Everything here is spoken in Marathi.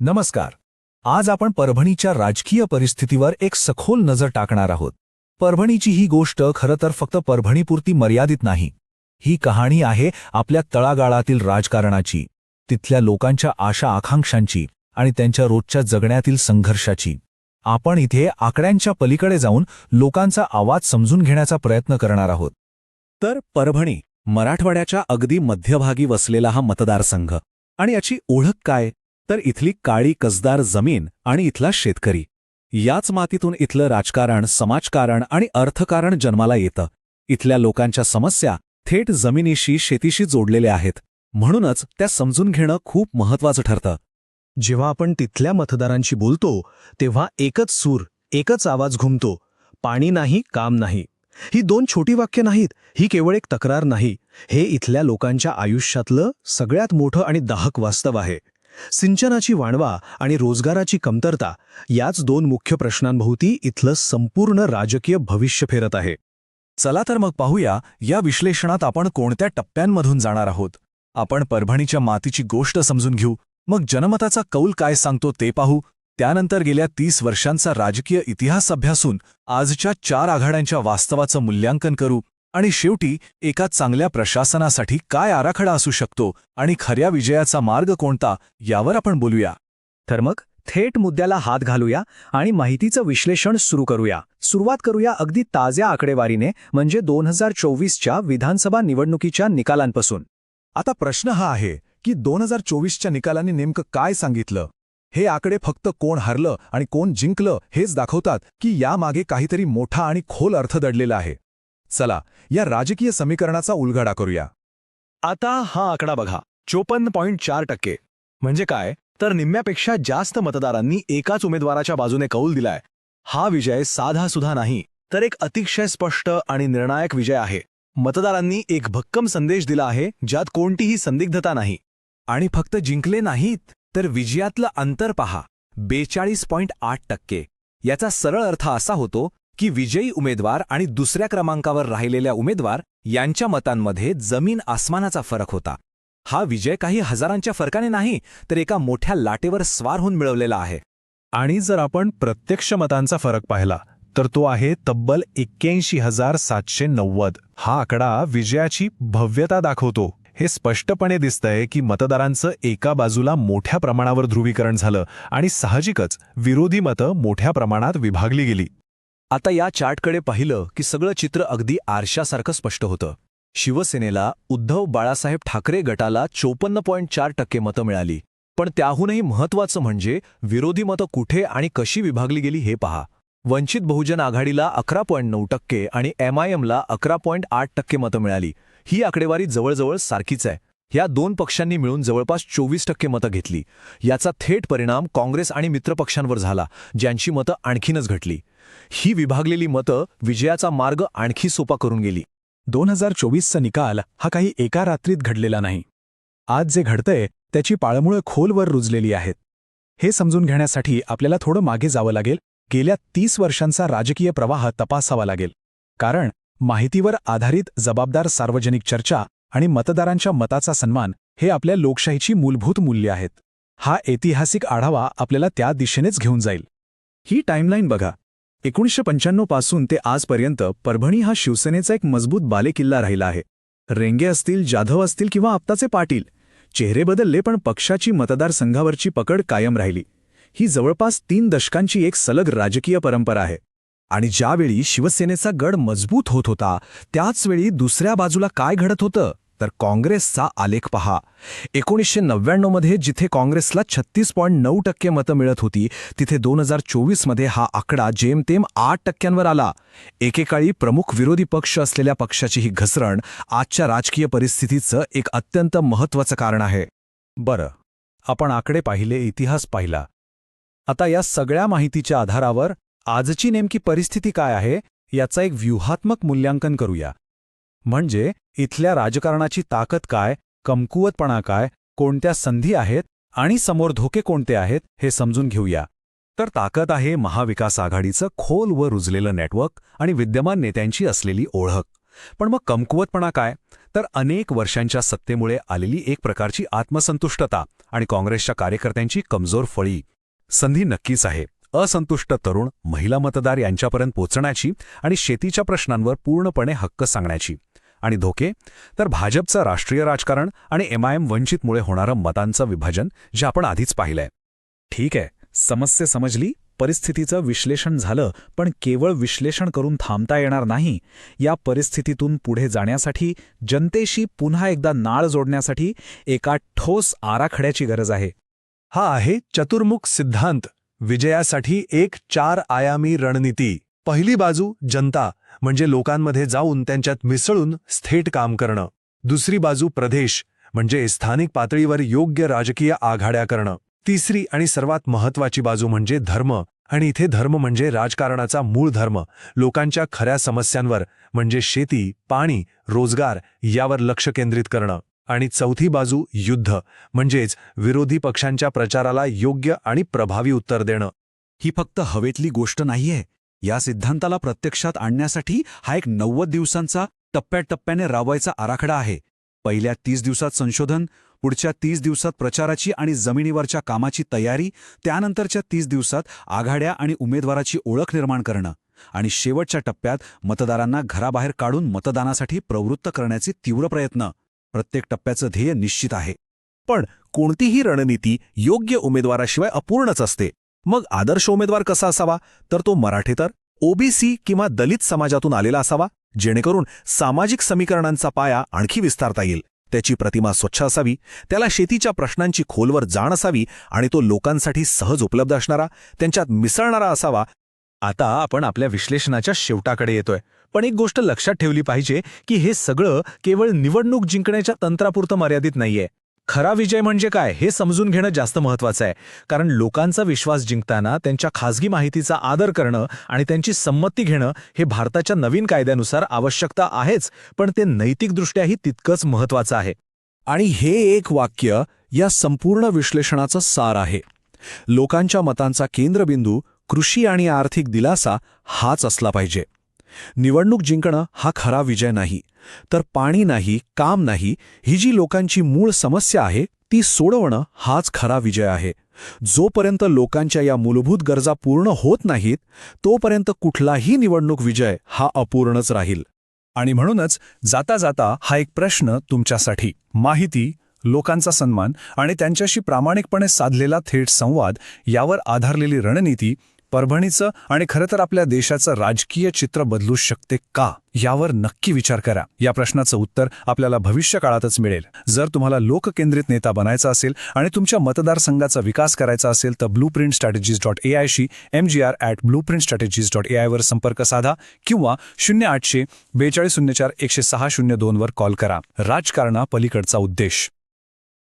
नमस्कार. आज आपण परभणीच्या राजकीय परिस्थितीवर एक सखोल नजर टाकणार आहोत. परभणीची ही गोष्ट खरं तर फक्त परभणीपुरती मर्यादित नाही. ही कहाणी आहे आपल्या तळागाळातील राजकारणाची, तिथल्या लोकांच्या आशा आकांक्षांची आणि त्यांच्या रोजच्या जगण्यातील संघर्षाची. आपण इथे आकड्यांच्या पलीकडे जाऊन लोकांचा आवाज समजून घेण्याचा प्रयत्न करणार आहोत. तर परभणी मराठवाड्याच्या अगदी मध्यभागी वसलेला हा मतदारसंघ. आणि याची ओळख काय? तर इथली काळी कसदार जमीन आणि इथला शेतकरी. याच मातीतून इथलं राजकारण, समाजकारण आणि अर्थकारण जन्माला येतं. इथल्या लोकांच्या समस्या थेट जमिनीशी, शेतीशी जोडलेल्या आहेत. म्हणूनच त्या समजून घेणं खूप महत्त्वाचं ठरतं. जेव्हा आपण तिथल्या मतदारांशी बोलतो तेव्हा एकच सूर, एकच आवाज घुमतो. पाणी नाही, काम नाही. ही दोन छोटी वाक्य नाहीत. ही केवळ एक तक्रार नाही. हे इथल्या लोकांच्या आयुष्यातलं सगळ्यात मोठं आणि दाहक वास्तव आहे. सिंचनाची वाणवा आणि रोजगाराची कमतरता याच दोन मुख्य प्रश्नांभोवती इथलं संपूर्ण राजकीय भविष्य फिरत आहे. चला तर मग पाहूया या विश्लेषणात आपण कोणत्या टप्प्यांमधून जाणार आहोत. आपण परभणीच्या मातीची गोष्ट समजून घेऊ, मग जनमताचा कौल काय सांगतो ते पाहू. त्यानंतर गेल्या 30 वर्षांचा राजकीय इतिहास अभ्यासून आजच्या 4 आघाड्यांच्या वास्तवाचं मूल्यांकन करू आणि शेवटी एका चांगल्या प्रशासनासाठी काय आराखडा असू शकतो आणि खऱ्या विजयाचा मार्ग कोणता यावर आपण बोलूया. तर मग थेट मुद्द्याला हात घालूया आणि माहितीचं विश्लेषण सुरू करूया. सुरुवात करूया अगदी ताज्या आकडेवारीने, म्हणजे 2024च्या विधानसभा निवडणुकीच्या निकालांपासून. आता प्रश्न हा आहे की 2024च्या निकालांनी नेमकं काय सांगितलं? हे आकडे फक्त कोण हरलं आणि कोण जिंकलं हेच दाखवतात की यामागे काहीतरी मोठा आणि खोल अर्थ दडलेला आहे. चला या राजकीय समीकरणाचा उलगडा करूया. आता हा आकडा बघा, 54.4%. म्हणजे काय? तर निम्म्यापेक्षा जास्त मतदारांनी एकाच उमेदवाराच्या बाजूने कौल दिलाय. हा विजय साधा सुद्धा नाही, तर एक अतिशय स्पष्ट आणि निर्णायक विजय आहे. मतदारांनी एक भक्कम संदेश दिला आहे, ज्यात कोणतीही संदिग्धता नाही. आणि फक्त जिंकले नाहीत, तर विजयातलं अंतर पहा, 42.8%. याचा सरळ अर्थ असा होतो की विजयी उमेदवार आणि दुसऱ्या क्रमांकावर राहिलेल्या उमेदवार यांच्या मतांमध्ये जमीन आसमानाचा फरक होता. हा विजय काही हजारांच्या फरकाने नाही, तर एका मोठ्या लाटेवर स्वार होऊन मिळवलेला आहे. आणि जर आपण प्रत्यक्ष मतांचा फरक पाहिला तर तो आहे तब्बल 81,790. हा आकडा विजयाची भव्यता दाखवतो. हे स्पष्टपणे दिसतंय की मतदारांचं एका बाजूला मोठ्या प्रमाणावर ध्रुवीकरण झालं आणि साहजिकच विरोधी मतं मोठ्या प्रमाणात विभागली गेली. आता या चार्टकडे पाहिलं की सगळं चित्र अगदी आरशासारखं स्पष्ट होतं. शिवसेनेला, उद्धव बाळासाहेब ठाकरे गटाला 54.4% मतं मिळाली. पण त्याहूनही महत्त्वाचं म्हणजे विरोधी मतं कुठे आणि कशी विभागली गेली हे पहा. वंचित बहुजन आघाडीला 11.9% आणि MIMला 11.8% मतं मिळाली. ही आकडेवारी जवळजवळ सारखीच आहे. ह्या दोन पक्षांनी मिळून जवळपास 24% मतं घेतली. याचा थेट परिणाम काँग्रेस आणि मित्रपक्षांवर झाला, ज्यांची मतं आणखीनच घटली. ही विभागलेली मतं विजयाचा मार्ग आणखी सोपा करून गेली. 2024चा निकाल हा काही एका रात्रीत घडलेला नाही. आज जे घडतंय त्याची पाळमुळं खोलवर रुजलेली आहेत. हे समजून घेण्यासाठी आपल्याला थोडं मागे जावं लागेल. गेल्या 30 वर्षांचा राजकीय प्रवाह तपासावा लागेल. कारण माहितीवर आधारित जबाबदार सार्वजनिक चर्चा आणि मतदारांच्या मताचा सन्मान हे आपल्या लोकशाहीची मूलभूत मूल्ये आहेत. हा ऐतिहासिक आढावा आपल्याला त्या दिशेनेच घेऊन जाईल. ही टाईमलाईन बघा. 1995 पासून ते आजपर्यंत परभणी हा शिवसेनेचा एक मजबूत बालेकिल्ला राहिला आहे. रेंगे असतील, जाधव असतील किंवा आप्ताचे पाटील, चेहरे बदलले पण पक्षाची मतदारसंघावरची पकड कायम राहिली. ही जवळपास 3 दशकांची एक सलग राजकीय परंपरा आहे. आणि ज्यावेळी शिवसेनेचा गड मजबूत होत होता, त्याचवेळी दुसऱ्या बाजूला काय घडत होतं तर काँग्रेसचा आलेख पहा. 1999मध्ये जिथे काँग्रेसला 36.9% मतं मिळत होती, तिथे 2024मध्ये हा आकडा जेमतेम 8%वर आला. एकेकाळी प्रमुख विरोधी पक्ष असलेल्या पक्षाची ही घसरण आजच्या राजकीय परिस्थितीचं एक अत्यंत महत्त्वाचं कारण आहे. बरं, आपण आकडे पाहिले, इतिहास पाहिला. आता या सगळ्या माहितीच्या आधारावर आजची नेमकी परिस्थिती काय आहे याचा एक व्यूहात्मक मूल्यांकन करूया. म्हणजे इथल्या राजकारणाची ताकद काय, कमकुवतपणा काय, कोणत्या संधी आहेत आणि समोर धोके कोणते आहेत हे समजून घेऊया. तर ताकद आहे महाविकास आघाडीचं खोल व रुजलेलं नेटवर्क आणि विद्यमान नेत्यांची असलेली ओळख. पण मग कमकुवतपणा काय? तर अनेक वर्षांच्या सत्तेमुळे आलेली एक प्रकारची आत्मसंतुष्टता आणि काँग्रेसच्या कार्यकर्त्यांची कमजोर फळी. संधी नक्कीच आहे असंतुष्ट तरुण, महिला मतदार यांच्यापर्यंत पोचण्याची आणि शेतीच्या प्रश्नांवर पूर्णपणे हक्क सांगण्याची. आणि धोके तर भाजपचं राष्ट्रीय राजकारण आणि MIM वंचितमुळे होणारं मतांचं विभाजन, जे आपण आधीच पाहिलंय. ठीक आहे, समस्या समजली, परिस्थितीचं विश्लेषण झालं, पण केवळ विश्लेषण करून थांबता येणार नाही. या परिस्थितीतून पुढे जाण्यासाठी, जनतेशी पुन्हा एकदा नाळ जोडण्यासाठी एका ठोस आराखड्याची गरज आहे. हा आहे चतुर्मुख सिद्धांत, विजयासाठी एक 4 आयामी रणनीती. पहिली बाजू जनता, म्हणजे लोकांमध्ये जाऊन त्यांच्यात मिसळून थेट काम करणं. दुसरी बाजू प्रदेश, म्हणजे स्थानिक पातळीवर योग्य राजकीय आघाड्या करणं. तिसरी आणि सर्वात महत्त्वाची बाजू म्हणजे धर्म, आणि इथे धर्म म्हणजे राजकारणाचा मूळ धर्म, लोकांच्या खऱ्या समस्यांवर, म्हणजे शेती, पाणी, रोजगार यावर लक्ष केंद्रित करणं. आणि चौथी बाजू युद्ध, म्हणजेच विरोधी पक्षांच्या प्रचाराला योग्य आणि प्रभावी उत्तर देणं. ही फक्त हवेतली गोष्ट नाहीये. या सिद्धांताला प्रत्यक्षात आणण्यासाठी हा एक 90 दिवसांचा टप्प्याटप्प्याने राबवायचा आराखडा आहे. पहिल्या 30 दिवसात संशोधन, पुढच्या 30 दिवसात प्रचाराची आणि जमिनीवरच्या कामाची तयारी, त्यानंतरच्या 30 दिवसात आघाड्या आणि उमेदवाराची ओळख निर्माण करणं, आणि शेवटच्या टप्प्यात मतदारांना घराबाहेर काढून मतदानासाठी प्रवृत्त करण्याचे तीव्र प्रयत्न. प्रत्येक टप्प्याचं ध्येय निश्चित आहे. पण कोणतीही रणनीती योग्य उमेदवाराशिवाय अपूर्णच असते. मग आदर्श उमेदवार कसा असावा? तर तो मराठेतर, OBC किंवा दलित समाजातून आलेला असावा, जेणेकरून सामाजिक समीकरणांचा पाया आणखी विस्तारता येईल. त्याची प्रतिमा स्वच्छ असावी, त्याला शेतीच्या प्रश्नांची खोलवर जाण असावी आणि तो लोकांसाठी सहज उपलब्ध असणारा, त्यांच्यात मिसळणारा असावा. आता आपण आपल्या विश्लेषणाच्या शेवटाकडे येतोय. पण एक गोष्ट लक्षात ठेवली पाहिजे की हे सगळं केवळ निवडणूक जिंकण्याच्या तंत्रापुरतं मर्यादित नाहीये. खरा विजय म्हणजे काय हे समजून घेणं जास्त महत्त्वाचं आहे. कारण लोकांचा विश्वास जिंकताना त्यांच्या खासगी माहितीचा आदर करणं आणि त्यांची संमती घेणं हे भारताच्या नवीन कायद्यानुसार आवश्यकता आहेच, पण ते नैतिकदृष्ट्याही तितकंच महत्त्वाचं आहे. आणि हे एक वाक्य या संपूर्ण विश्लेषणाचं सार आहे. लोकांच्या मतांचा केंद्रबिंदू कृषी आणि आर्थिक दिलासा हाच असला पाहिजे. निवडणूक जिंकणं हा खरा विजय नाही, तर पाणी नाही, काम नाही, ही जी लोकांची मूळ समस्या आहे ती सोडवणं हाच खरा विजय आहे. जोपर्यंत लोकांच्या या मूलभूत गरजा पूर्ण होत नाहीत, तोपर्यंत कुठलाही निवडणूक विजय हा अपूर्णच राहील. आणि म्हणूनच जाता जाता हा एक प्रश्न तुमच्यासाठी: माहिती, लोकांचा सन्मान आणि त्यांच्याशी प्रामाणिकपणे साधलेला थेट संवाद यावर आधारलेली रणनीती परभणीचं आणि खरं तर आपल्या देशाचं राजकीय चित्र बदलू शकते का, यावर नक्की विचार करा. या प्रश्नाचं उत्तर आपल्याला भविष्यकाळातच मिळेल. जर तुम्हाला लोककेंद्रित नेता बनायचा असेल आणि तुमच्या मतदारसंघाचा विकास करायचा असेल तर blueprintstrategies.ai शी mgr@blueprintstrategies.ai वर संपर्क साधा किंवा 0800 4204 10602 वर कॉल करा. राजकारणा पलीकडचा उद्देश.